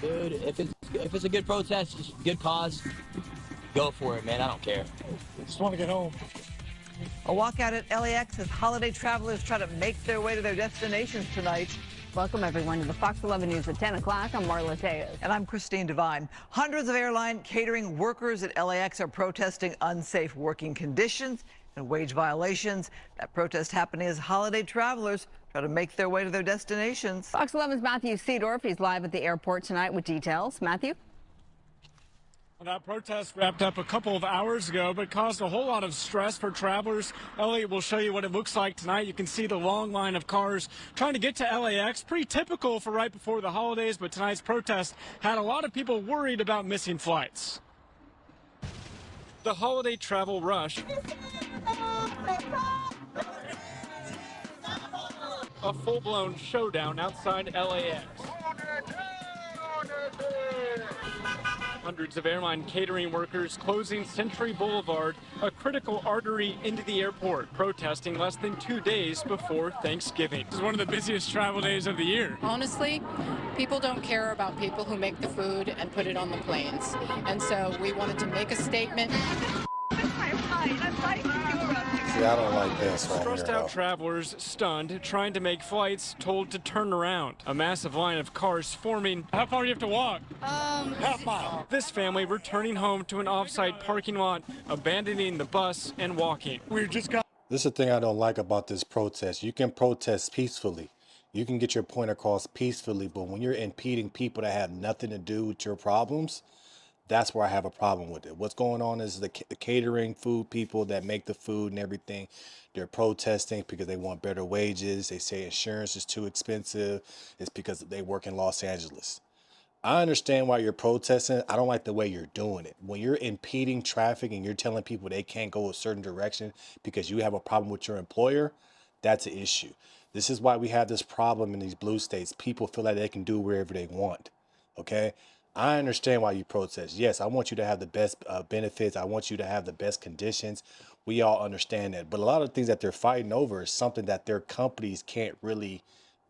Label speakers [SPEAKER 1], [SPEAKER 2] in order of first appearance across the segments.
[SPEAKER 1] Dude, if it's a good protest, just good cause, go for it, man. I don't care.
[SPEAKER 2] Just want to get home.
[SPEAKER 3] A walkout at LAX as holiday travelers try to make their way to their destinations tonight.
[SPEAKER 4] Welcome, everyone, to the Fox 11 News at 10 o'clock. I'm Marla Tejas.
[SPEAKER 3] And I'm Christine Devine. Hundreds of airline catering workers at LAX are protesting unsafe working conditions and wage violations. That protest happening as holiday travelers try to make their way to their destinations.
[SPEAKER 4] Fox 11's Matthew Seedorf. He's live at the airport tonight with details. Matthew?
[SPEAKER 2] Well, that protest wrapped up a couple of hours ago, but caused a whole lot of stress for travelers. Elliot will show you what it looks like tonight. You can see the long line of cars trying to get to LAX. Pretty typical for right before the holidays, but tonight's protest had a lot of people worried about missing flights. The holiday travel rush. A full-blown showdown outside LAX. Hundreds of airline catering workers closing Century Boulevard, a critical artery into the airport, protesting less than 2 days before Thanksgiving. This is one of the busiest travel days of the year.
[SPEAKER 5] Honestly, people don't care about people who make the food and put it on the planes. And so we wanted to make a statement.
[SPEAKER 6] See, I don't like this right
[SPEAKER 2] Stressed
[SPEAKER 6] here,
[SPEAKER 2] out
[SPEAKER 6] though.
[SPEAKER 2] travelers stunned, trying to make flights, told to turn around. A massive line of cars forming. How far do you have to walk? Half mile. This family returning home to an off-site parking lot, abandoning the bus and walking.
[SPEAKER 6] This is the thing I don't like about this protest. You can protest peacefully. You can get your point across peacefully, but when you're impeding people that have nothing to do with your problems, that's where I have a problem with it. What's going on is the catering food people that make the food and everything, they're protesting because they want better wages. They say insurance is too expensive. It's because they work in Los Angeles. I understand why you're protesting. I don't like the way you're doing it. When you're impeding traffic and you're telling people they can't go a certain direction because you have a problem with your employer, that's an issue. This is why we have this problem in these blue states. People feel like they can do wherever they want. Okay? I understand why you protest. Yes, I want you to have the best benefits. I want you to have the best conditions. We all understand that. But a lot of things that they're fighting over is something that their companies can't really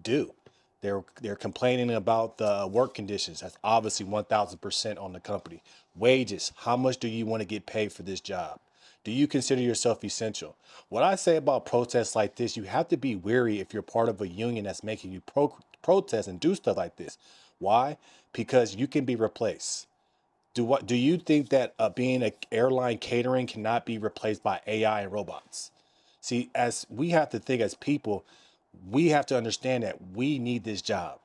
[SPEAKER 6] do. They're complaining about the work conditions. That's obviously 1,000% on the company. Wages. How much do you want to get paid for this job? Do you consider yourself essential? What I say about protests like this, you have to be wary if you're part of a union that's making you protest and do stuff like this. Why? Because you can be replaced. Do you think that being an airline catering cannot be replaced by AI and robots? See, as we have to think as people, we have to understand that we need this job.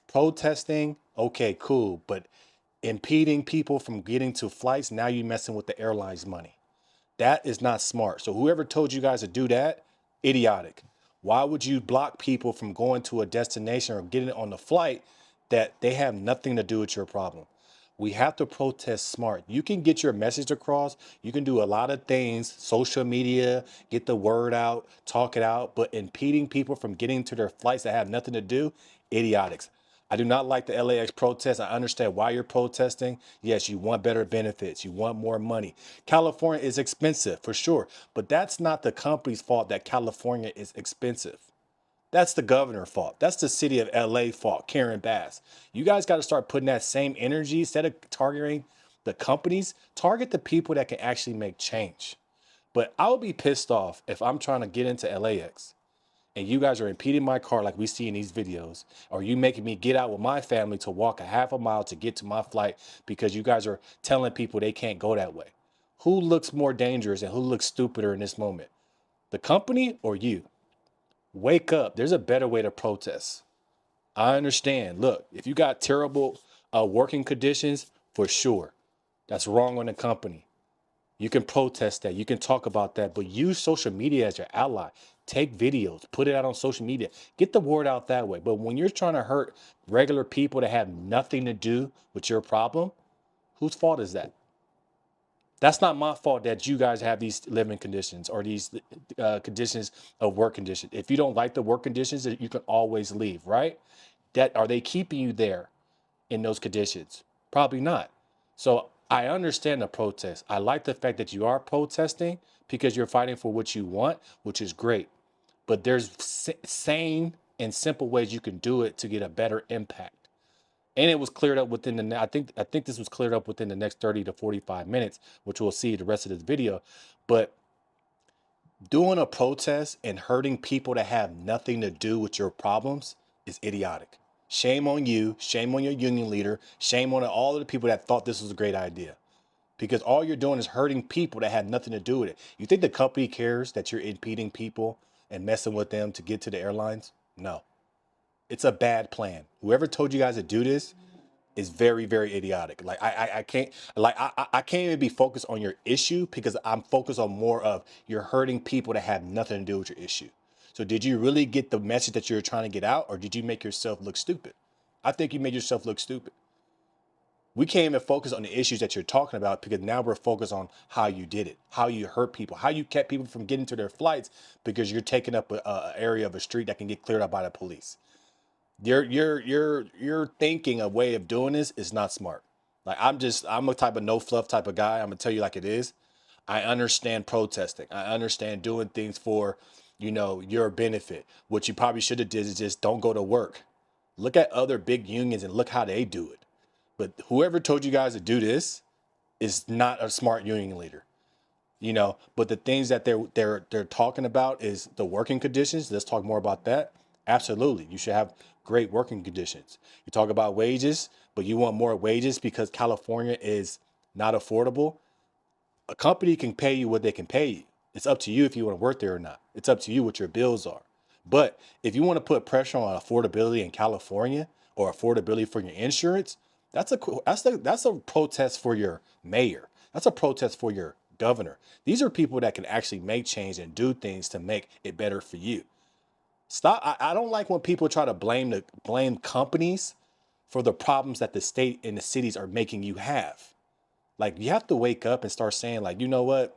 [SPEAKER 6] Protesting, okay, cool, but impeding people from getting to flights, now you're messing with the airline's money. That is not smart. So whoever told you guys to do that, idiotic. Why would you block people from going to a destination or getting on the flight that they have nothing to do with your problem? We have to protest smart. You can get your message across. You can do a lot of things, social media, get the word out, talk it out, but impeding people from getting to their flights that have nothing to do, idiotics. I do not like the LAX protest. I understand why you're protesting. Yes, you want better benefits. You want more money. California is expensive for sure, but that's not the company's fault that California is expensive. That's the governor's fault. That's the city of LA fault, Karen Bass. You guys got to start putting that same energy instead of targeting the companies, target the people that can actually make change. But I would be pissed off if I'm trying to get into LAX and you guys are impeding my car like we see in these videos, or you making me get out with my family to walk a half a mile to get to my flight because you guys are telling people they can't go that way. Who looks more dangerous and who looks stupider in this moment? The company or you? Wake up. There's a better way to protest. I understand. Look, if you got terrible working conditions, for sure, that's wrong on the company. You can protest that. You can talk about that, but use social media as your ally. Take videos, put it out on social media, get the word out that way. But when you're trying to hurt regular people that have nothing to do with your problem, whose fault is that? That's not my fault that you guys have these living conditions or these conditions of work conditions. If you don't like the work conditions, you can always leave, right? That are they keeping you there in those conditions? Probably not. So I understand the protest. I like the fact that you are protesting because you're fighting for what you want, which is great. But there's sane and simple ways you can do it to get a better impact. And it was cleared up within I think this was cleared up within the next 30 to 45 minutes, which we'll see the rest of this video. But doing a protest and hurting people that have nothing to do with your problems is idiotic. Shame on you, shame on your union leader, shame on all of the people that thought this was a great idea. Because all you're doing is hurting people that have nothing to do with it. You think the company cares that you're impeding people and messing with them to get to the airlines? No. It's a bad plan. Whoever told you guys to do this is very, very idiotic. Like I can't even be focused on your issue because I'm focused on more of you're hurting people that have nothing to do with your issue. So did you really get the message that you're trying to get out, or did you make yourself look stupid? I think you made yourself look stupid. We can't even focus on the issues that you're talking about because now we're focused on how you did it, how you hurt people, how you kept people from getting to their flights because you're taking up a area of a street that can get cleared up by the police. You're thinking a way of doing this is not smart. Like I'm a type of no fluff type of guy. I'm gonna tell you like it is. I understand protesting. I understand doing things for, your benefit. What you probably should have did is just don't go to work. Look at other big unions and look how they do it. But whoever told you guys to do this is not a smart union leader. But the things that they're talking about is the working conditions. Let's talk more about that. Absolutely. You should have great working conditions. You talk about wages, but you want more wages because California is not affordable. A company can pay you what they can pay you. It's up to you if you want to work there or not. It's up to you what your bills are. But if you want to put pressure on affordability in California or affordability for your insurance, that's a protest for your mayor. That's a protest for your governor. These are people that can actually make change and do things to make it better for you. Stop. I don't like when people try to blame companies for the problems that the state and the cities are making you have. Like you have to wake up and start saying like, you know what?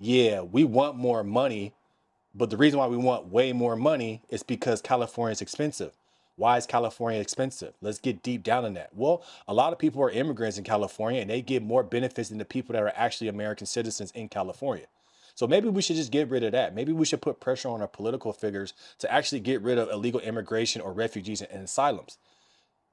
[SPEAKER 6] Yeah, we want more money, but the reason why we want way more money is because California is expensive. Why is California expensive? Let's get deep down in that. Well, a lot of people are immigrants in California and they get more benefits than the people that are actually American citizens in California. So maybe we should just get rid of that. Maybe we should put pressure on our political figures to actually get rid of illegal immigration or refugees and asylums.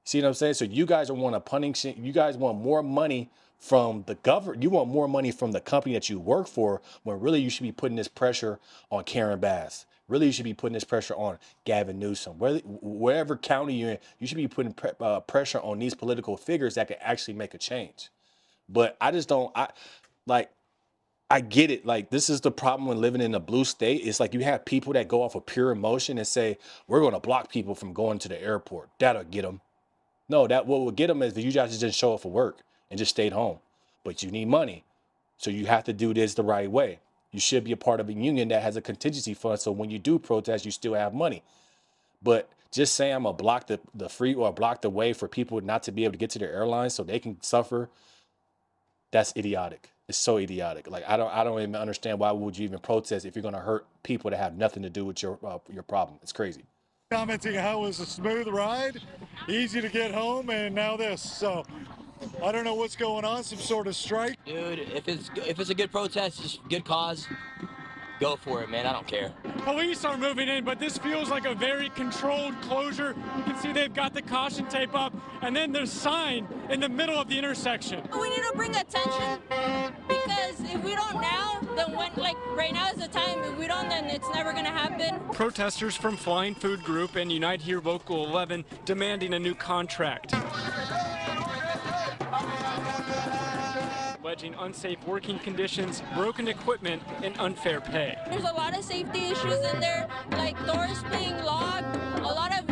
[SPEAKER 6] See what I'm saying? So you guys you guys want more money from the government. You want more money from the company that you work for when really you should be putting this pressure on Karen Bass. Really, you should be putting this pressure on Gavin Newsom. Wherever county you're in, you should be putting pressure on these political figures that can actually make a change. But I just don't, I get it. Like, this is the problem when living in a blue state. It's like you have people that go off of pure emotion and say, we're going to block people from going to the airport. That'll get them. No, what will get them is if you guys just show up for work and just stayed home. But you need money. So you have to do this the right way. You should be a part of a union that has a contingency fund. So when you do protest, you still have money. But just saying I'm going to block the free or block the way for people not to be able to get to their airlines so they can suffer, that's idiotic. It's so idiotic. Like, I don't even understand why would you even protest if you're going to hurt people that have nothing to do with your problem. It's crazy.
[SPEAKER 7] Commenting how it was a smooth ride, easy to get home, and now this. So I don't know what's going on, some sort of strike.
[SPEAKER 1] Dude, if it's a good protest, it's a good cause, go for it, man. I don't care.
[SPEAKER 2] Police are moving in, but this feels like a very controlled closure. You can see they've got the caution tape up, and then there's a sign in the middle of the intersection.
[SPEAKER 8] We need to bring attention because if we don't now, then when, like right now is the time. If we don't, then it's never going to happen.
[SPEAKER 2] Protesters from Flying Food Group and Unite Here Local 11 demanding a new contract. Alleging unsafe working conditions, broken equipment, and unfair pay.
[SPEAKER 8] There's a lot of safety issues in there, like doors being locked, a lot of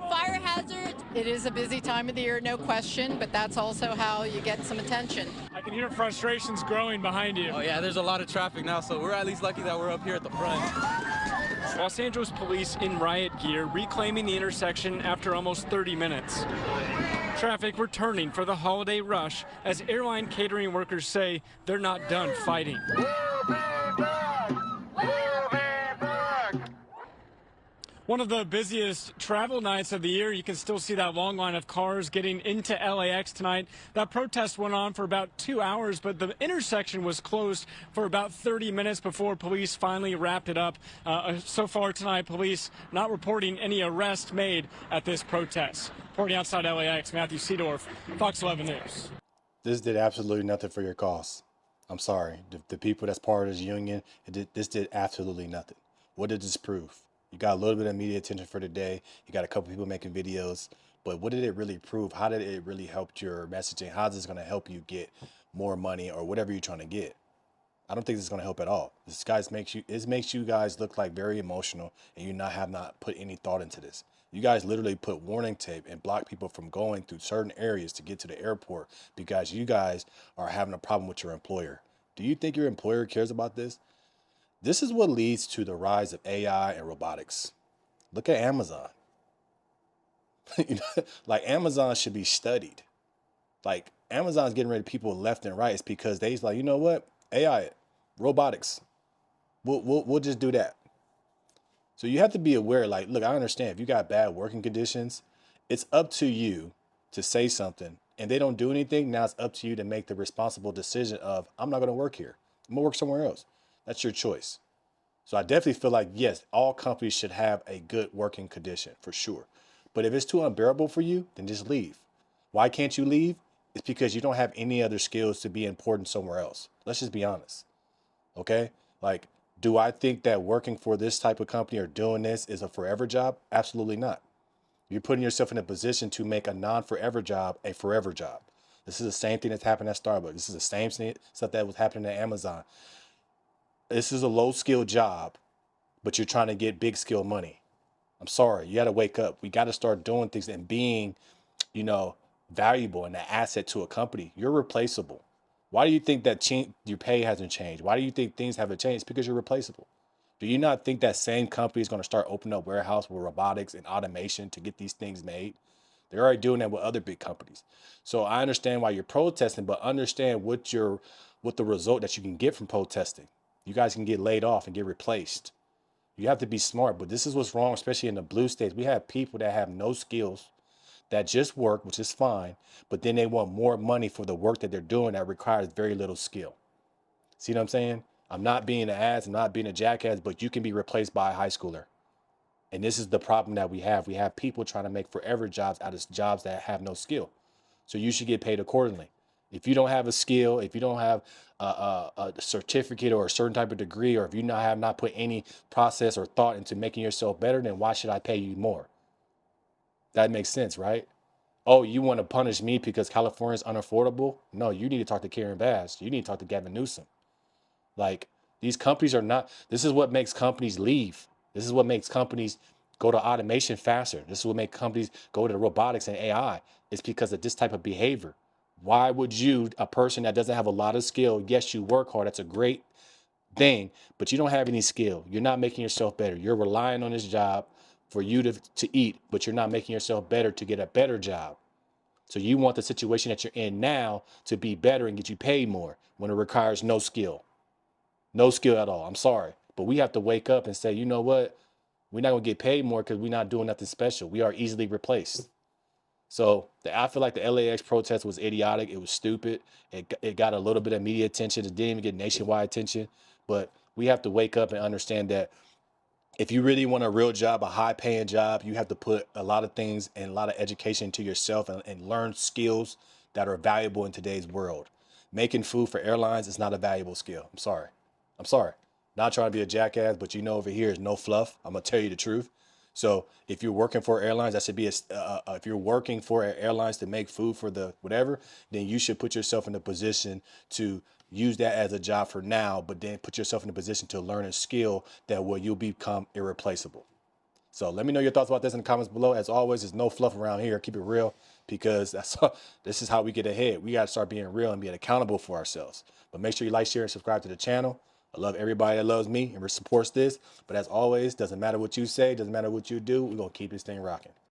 [SPEAKER 8] fire hazards.
[SPEAKER 5] It is a busy time of the year, no question, but that's also how you get some attention.
[SPEAKER 2] I can hear frustrations growing behind you.
[SPEAKER 9] Oh yeah, there's a lot of traffic now, so we're at least lucky that we're up here at the front.
[SPEAKER 2] Los Angeles police in riot gear reclaiming the intersection after almost 30 minutes. Traffic returning for the holiday rush as airline catering workers say they're not done fighting. One of the busiest travel nights of the year. You can still see that long line of cars getting into LAX tonight. That protest went on for about 2 hours, but the intersection was closed for about 30 minutes before police finally wrapped it up. So far tonight, police not reporting any arrests made at this protest. Reporting outside LAX, Matthew Seedorf, Fox 11 News.
[SPEAKER 6] This did absolutely nothing for your cause. I'm sorry. The people that's part of this union, this did absolutely nothing. What did this prove? You got a little bit of media attention for the day. You got a couple people making videos. But what did it really prove? How did it really help your messaging? How is this going to help you get more money or whatever you're trying to get? I don't think this is going to help at all. This makes you guys look like very emotional, and you have not put any thought into this. You guys literally put warning tape and block people from going through certain areas to get to the airport because you guys are having a problem with your employer. Do you think your employer cares about this? This is what leads to the rise of AI and robotics. Look at Amazon. Like Amazon should be studied. Like Amazon's getting rid of people left and right. It's because they's like, you know what? AI, robotics. We'll just do that. So you have to be aware. Like, look, I understand if you got bad working conditions, it's up to you to say something. And they don't do anything. Now it's up to you to make the responsible decision of, I'm not going to work here. I'm going to work somewhere else. That's your choice. So I definitely feel like, yes, all companies should have a good working condition for sure. But if it's too unbearable for you, then just leave. Why can't you leave? It's because you don't have any other skills to be important somewhere else. Let's just be honest. Okay? Like, do I think that working for this type of company or doing this is a forever job? Absolutely not. You're putting yourself in a position to make a non-forever job a forever job. This is the same thing that's happened at Starbucks. This is the same stuff that was happening at Amazon. This is a low-skill job, but you're trying to get big-skill money. I'm sorry. You got to wake up. We got to start doing things and being, valuable and an asset to a company. You're replaceable. Why do you think that your pay hasn't changed? Why do you think things haven't changed? It's because you're replaceable. Do you not think that same company is going to start opening up warehouse with robotics and automation to get these things made? They're already doing that with other big companies. So I understand why you're protesting, but understand what the result that you can get from protesting. You guys can get laid off and get replaced. You have to be smart, but this is what's wrong, especially in the blue states. We have people that have no skills that just work, which is fine, but then they want more money for the work that they're doing that requires very little skill. See what I'm saying? I'm not being an ass, I'm not being a jackass, but you can be replaced by a high schooler. And this is the problem that we have. We have people trying to make forever jobs out of jobs that have no skill. So you should get paid accordingly. If you don't have a skill, if you don't have a certificate or a certain type of degree, or if you have not put any process or thought into making yourself better, then why should I pay you more? That makes sense, right? Oh, you want to punish me because California is unaffordable? No, you need to talk to Karen Bass. You need to talk to Gavin Newsom. Like, these companies are not, this is what makes companies leave. This is what makes companies go to automation faster. This is what makes companies go to robotics and AI. It's because of this type of behavior. Why would you, a person that doesn't have a lot of skill, yes, you work hard, that's a great thing, but you don't have any skill. You're not making yourself better. You're relying on this job for you to eat, but you're not making yourself better to get a better job. So you want the situation that you're in now to be better and get you paid more when it requires no skill. No skill at all. I'm sorry. But we have to wake up and say, you know what? We're not going to get paid more because we're not doing nothing special. We are easily replaced. So I feel like the LAX protest was idiotic. It was stupid. It got a little bit of media attention. It didn't even get nationwide attention. But we have to wake up and understand that if you really want a real job, a high paying job, you have to put a lot of things and a lot of education into yourself and learn skills that are valuable in today's world. Making food for airlines is not a valuable skill. I'm sorry. Not trying to be a jackass, but over here is no fluff. I'm going to tell you the truth. So if you're working for airlines, that should be if you're working for airlines to make food for the whatever, then you should put yourself in a position to use that as a job for now, but then put yourself in a position to learn a skill that you'll become irreplaceable. So let me know your thoughts about this in the comments below. As always, there's no fluff around here. Keep it real, because this is how we get ahead. We got to start being real and being accountable for ourselves. But make sure you like, share, and subscribe to the channel. I love everybody that loves me and supports this. But as always, doesn't matter what you say, doesn't matter what you do, we're going to keep this thing rocking.